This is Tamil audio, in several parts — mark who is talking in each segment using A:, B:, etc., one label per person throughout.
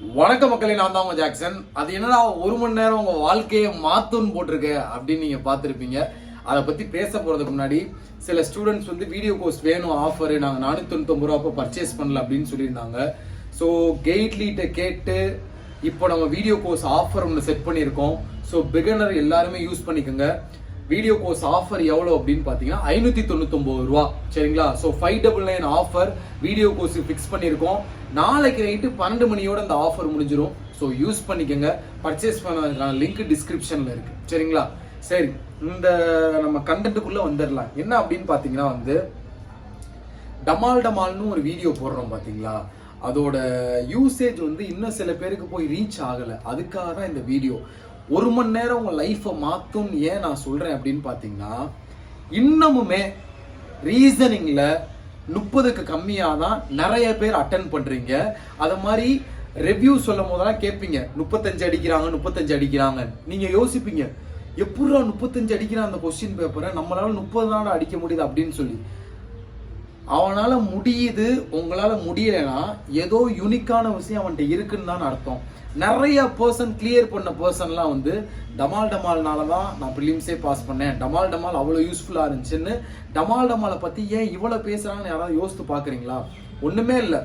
A: வணக்கம் மக்களே, நான் தான் உங்க ஜாக்சன். அது என்னடா ஒரு மணி நேரம் உங்க வாழ்க்கையை மாத்துன்னு போட்டிருக்கு அப்படின்னு நீங்க பார்த்துருப்பீங்க. அதை பத்தி பேச போறதுக்கு முன்னாடி சில ஸ்டூடெண்ட்ஸ் வந்து வீடியோ கோர்ஸ் வேணும், ஆஃபர் நாங்கள் 499 ரூபா பர்ச்சேஸ் பண்ணல அப்படின்னு சொல்லியிருந்தாங்க. ஸோ கெய்ட்லீட்டை கேட்டு இப்போ நம்ம வீடியோ கோர்ஸ் ஆஃபர் ஒன்று செட் பண்ணியிருக்கோம். ஸோ பிகினர் எல்லாருமே யூஸ் பண்ணிக்கோங்க. வீடியோ கோர்ஸ் ஆஃபர் எவ்வளோ அப்படின்னு பார்த்தீங்கன்னா 599 ரூபா. சரிங்களா? So 599 offer video course fix பண்ணியிருக்கோம். நாளைக்கு நைட்டு 12 மணியோட அந்த ஆஃபர் முடிஞ்சிடும். ஸோ யூஸ் பண்ணிக்கோங்க. பர்ச்சேஸ் பண்ணதுக்கான லிங்க் டிஸ்கிரிப்ஷனில் இருக்கு. சரிங்களா? சரி, இந்த நம்ம கண்டென்ட்டுக்குள்ளே வந்துடலாம். என்ன அப்படின்னு பார்த்தீங்கன்னா வந்து டமால்னு ஒரு வீடியோ போடுறோம் பார்த்தீங்களா, அதோட யூசேஜ் வந்து இன்னும் சில பேருக்கு போய் ரீச் ஆகலை. அதுக்காக தான் இந்த வீடியோ. ஒரு மணி நேரம் உங்கள் லைஃப்பை மாற்றும். ஏன் நான் சொல்கிறேன் அப்படின்னு பார்த்தீங்கன்னா, இன்னமுமே ரீசனிங்கில் 30க்கு கம்மியாக தான் நிறைய பேர் அட்டன் பண்ணுறீங்க. அதை மாதிரி ரிவ்யூ சொல்லும் போதெல்லாம் கேட்பீங்க, 35 அடிக்கிறாங்க 35 அடிக்கிறாங்க. நீங்கள் யோசிப்பீங்க, எப்படா 35 அடிக்கிறான் அந்த கொஸ்டின் பேப்பரை, நம்மளால 30 நாள் அடிக்க முடியுது அப்படின்னு சொல்லி. அவனால முடியுது, உங்களால முடியலைன்னா ஏதோ யூனிக்கான விஷயம் அவன்கிட்ட இருக்குன்னு தான் அர்த்தம். நிறைய பர்சன் கிளியர் பண்ண பர்சன்லாம் வந்து டமால்னால தான் நான் ப்ரிலிம்ஸே பாஸ் பண்ணேன், டமால் அவ்வளோ யூஸ்ஃபுல்லாக இருந்துச்சுன்னு டமாலை பற்றி ஏன் இவ்வளோ பேசுகிறாங்கன்னு யாராவது யோசித்து பார்க்குறீங்களா? ஒன்றுமே இல்லை.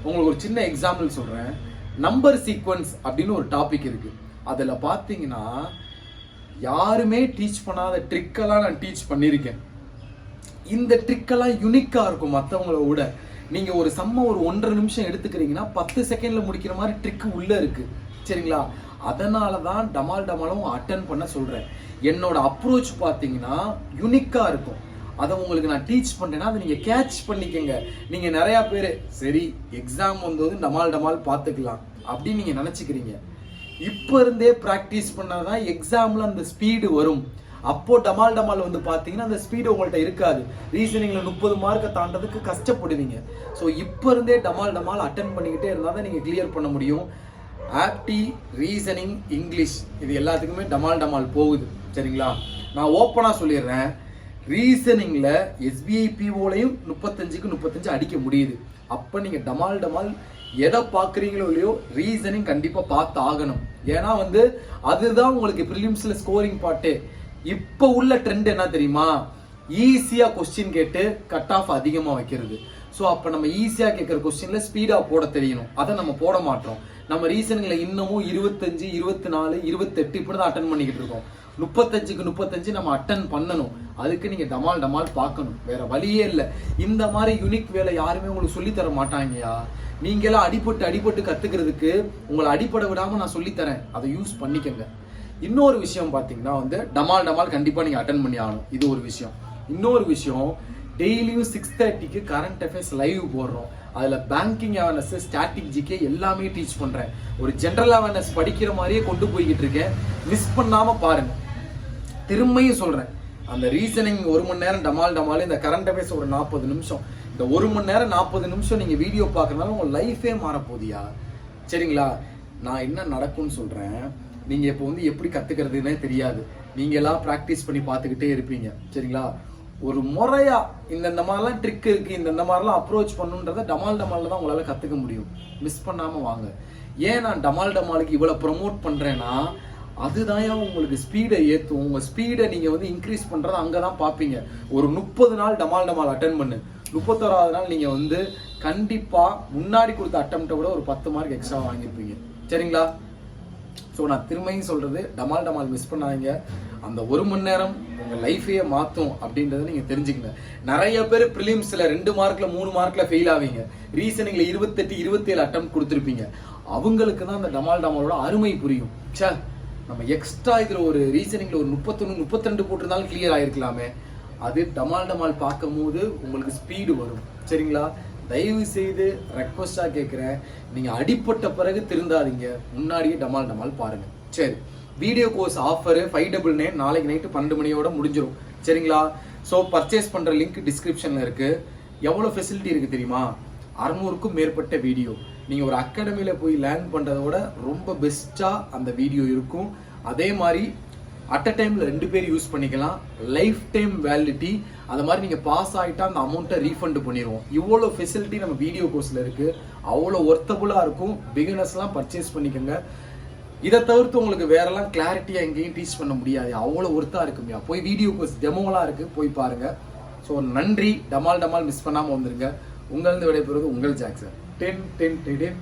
A: உங்களுக்கு ஒரு சின்ன எக்ஸாம்பிள் சொல்கிறேன். நம்பர் சீக்வன்ஸ் அப்படின்னு ஒரு டாபிக் இருக்குது. அதில் பார்த்தீங்கன்னா யாருமே டீச் பண்ணாத ட்ரிக்கெல்லாம் நான் டீச் பண்ணியிருக்கேன். இந்த ட்ரிக்கெல்லாம் யூனிக்காக இருக்கும் மற்றவங்கள விட. நீங்கள் ஒரு சம்ம ஒரு 1.5 நிமிஷம் எடுத்துக்கிறீங்கன்னா 10 செகண்டில் முடிக்கிற மாதிரி ட்ரிக்கு உள்ளே இருக்குது. சரிங்களா? அதனால தான் டமாலும் அட்டன் பண்ண சொல்கிறேன். என்னோட அப்ரோச் பார்த்தீங்கன்னா யூனிக்காக இருக்கும். அதை உங்களுக்கு நான் டீச் பண்ணுறேன்னா அதை நீங்கள் கேட்ச் பண்ணிக்கங்க. நீங்கள் நிறையா பேர் சரி எக்ஸாம் வந்தது டமால் பார்த்துக்கலாம் அப்படின்னு நீங்கள் நினச்சிக்கிறீங்க. இப்போ இருந்தே ப்ராக்டிஸ் பண்ணாதான் எக்ஸாமில் அந்த ஸ்பீடு வரும். அப்போ டமால் வந்து பார்த்தீங்கன்னா அந்த ஸ்பீடு உங்கள்கிட்ட இருக்காது. ரீசனிங்ல 30 மார்க்கை தாண்டதுக்கு கஷ்டப்படுவீங்க. ஸோ இப்போ இருந்தே டமால் அட்டன் பண்ணிக்கிட்டே இருந்தால் தான் நீங்கள் கிளியர் பண்ண முடியும். ஆப்டி, ரீசனிங், இங்கிலீஷ் இது எல்லாத்துக்குமே டமால் போகுது. சரிங்களா? நான் ஓப்பனாக சொல்லிடுறேன், ரீசனிங்கில் எஸ்பிஐ பிஓலையும் 35க்கு 35 அடிக்க முடியுது. அப்போ நீங்கள் டமால் எதை பார்க்குறீங்களோ இல்லையோ ரீசனிங் கண்டிப்பாக பார்த்து ஆகணும். ஏன்னா வந்து அதுதான் உங்களுக்கு ப்ரிலிம்ஸில் ஸ்கோரிங் பாட்டே. இப்போ உள்ள ட்ரெண்ட் என்ன தெரியுமா? ஈஸியாக கொஸ்டின் கேட்டு கட் ஆஃப் அதிகமாக வைக்கிறது. ஸோ அப்போ நம்ம ஈஸியாக கேட்குற கொஸ்டினில் ஸ்பீடாக போட தெரியணும். அதை நம்ம போட மாட்டோம். நம்ம ரீசனிங்கில் இன்னமும் 25, 24, 28 இப்படி தான் அட்டன் பண்ணிக்கிட்டு இருக்கோம். 35க்கு 35 நம்ம அட்டன் பண்ணணும். அதுக்கு நீங்கள் டமால் பார்க்கணும். வேற வழியே இல்லை. இந்த மாதிரி யூனிக் வேலை யாருமே உங்களுக்கு சொல்லித்தர மாட்டாங்கயா. நீங்களாம் அடிபட்டு கற்றுக்கிறதுக்கு உங்களை அடிப்படை விடாமல் நான் சொல்லித்தரேன். அதை யூஸ் பண்ணிக்கங்க. இன்னொரு விஷயம் பார்த்தீங்கன்னா வந்து டமால் கண்டிப்பாக நீங்கள் அட்டன் பண்ணி ஆகணும். இது ஒரு விஷயம். இன்னொரு விஷயம், டெய்லியும் 6:30க்கு கரண்ட் அஃபேர்ஸ் லைவ் போடுறோம். அதில் பேங்கிங் அவேர்னஸ், ஸ்டாட்டிக் ஜிகே எல்லாமே டீச் பண்ணுறேன். ஒரு ஜென்ரல் அவேர்னஸ் படிக்கிற மாதிரியே கொண்டு போய்கிட்டு இருக்கேன். மிஸ் பண்ணாமல் பாருங்கள். திரும்பியும் சொல்கிறேன், அந்த ரீசனிங் 1 மணி நேரம் டமால், இந்த கரண்ட் அஃபேர்ஸ் ஒரு 40 நிமிஷம். இந்த 1 மணி நேரம் 40 நிமிஷம் நீங்கள் வீடியோ பார்க்கறதுனால உங்கள் லைஃபே மாறப்போதியா? சரிங்களா? நான் என்ன நடக்கும்னு சொல்கிறேன். நீங்கள் இப்போ வந்து எப்படி கற்றுக்கிறதுனே தெரியாது. நீங்களாம் ப்ராக்டிஸ் பண்ணி பார்த்துக்கிட்டே இருப்பீங்க. சரிங்களா? ஒரு முறையாக இந்த மாதிரிலாம் ட்ரிக் இருக்குது, இந்த மாதிரிலாம் அப்ரோச் பண்ணுன்றதை டமாலில் தான் உங்களால் கற்றுக்க முடியும். மிஸ் பண்ணாமல் வாங்க. ஏன் நான் டமாலுக்கு இவ்வளோ ப்ரமோட் பண்ணுறேன்னா, அதுதான் உங்களுக்கு ஸ்பீடை ஏற்றும். உங்கள் ஸ்பீடை நீங்கள் வந்து இன்க்ரீஸ் பண்ணுறதை அங்கே தான் பார்ப்பீங்க. ஒரு 30 நாள் டமால் அட்டன் பண்ணு, 31வது நாள் நீங்கள் வந்து கண்டிப்பாக முன்னாடி கொடுத்த அட்டம்ப்டை விட ஒரு 10 மார்க் எக்ஸ்ட்ரா வாங்கியிருப்பீங்க. சரிங்களா? ஸோ நான் திரும்பியும் சொல்கிறது, டமால் மிஸ் பண்ணாதீங்க. அந்த 1 மணி நேரம் உங்கள் லைஃபையே மாற்றும் அப்படின்றத நீங்கள் தெரிஞ்சுக்கங்க. நிறைய பேர் ப்ரிலிம்ஸில் 2 மார்க்கில் 3 மார்க்கில் ஃபெயில் ஆவீங்க. ரீசனிங்கில் 28, 27 அட்டம் கொடுத்துருப்பீங்க. அவங்களுக்கு தான் அந்த டமாலோட அருமை புரியும். சே, நம்ம எக்ஸ்ட்ரா இதில் ஒரு ரீசனிங்கில் ஒரு 31, 32 போட்டிருந்தாலும் கிளியர் ஆகிருக்கலாமே. அது டமால் பார்க்கும் போது உங்களுக்கு ஸ்பீடு வரும். சரிங்களா? தயவு செய்து ரெக்வஸ்டாக கேட்குறேன், நீங்கள் அடிப்பட்ட பிறகு திருந்தாதீங்க. முன்னாடியே டமால் பாருங்கள். சரி, வீடியோ கோர்ஸ் ஆஃபரு 599 நாளைக்கு நைட்டு 12 மணியோட முடிஞ்சிடும். சரிங்களா? ஸோ பர்ச்சேஸ் பண்ணுற லிங்க் டிஸ்கிரிப்ஷனில் இருக்குது. எவ்வளோ ஃபெசிலிட்டி இருக்குது தெரியுமா? 600க்கும் மேற்பட்ட வீடியோ. நீங்கள் ஒரு அகாடமியில் போய் லேர்ன் பண்ணுறத விட ரொம்ப பெஸ்ட்டாக அந்த வீடியோ இருக்கும். அதே மாதிரி அட் அ டைமில் 2 பேர் யூஸ் பண்ணிக்கலாம். Life time validity. அந்த மாதிரி நீங்கள் பாஸ் ஆகிட்டா அந்த அமௌண்ட்டை ரீஃபண்ட் பண்ணிடுவோம். இவ்வளோ ஃபெசிலிட்டி நம்ம வீடியோ கோர்ஸில் இருக்குது. அவ்வளோ ஒர்த்தபுளாக இருக்கும். பிகினர்ஸ்லாம் பர்ச்சேஸ் பண்ணிக்கோங்க. இதை தவிர்த்து உங்களுக்கு வேறெல்லாம் கிளாரிட்டியாக எங்கேயும் டீச் பண்ண முடியாது. அவ்வளோ ஒர்த்தாக இருக்கும்யா. போய் வீடியோ கோர்ஸ் டெமோலாம் இருக்குது, போய் பாருங்கள். ஸோ நன்றி. டமால் மிஸ் பண்ணாமல் வந்துருங்க. உங்களிருந்து விடைபெறுவது உங்கள் ஜாக்சன். 10 10 10 10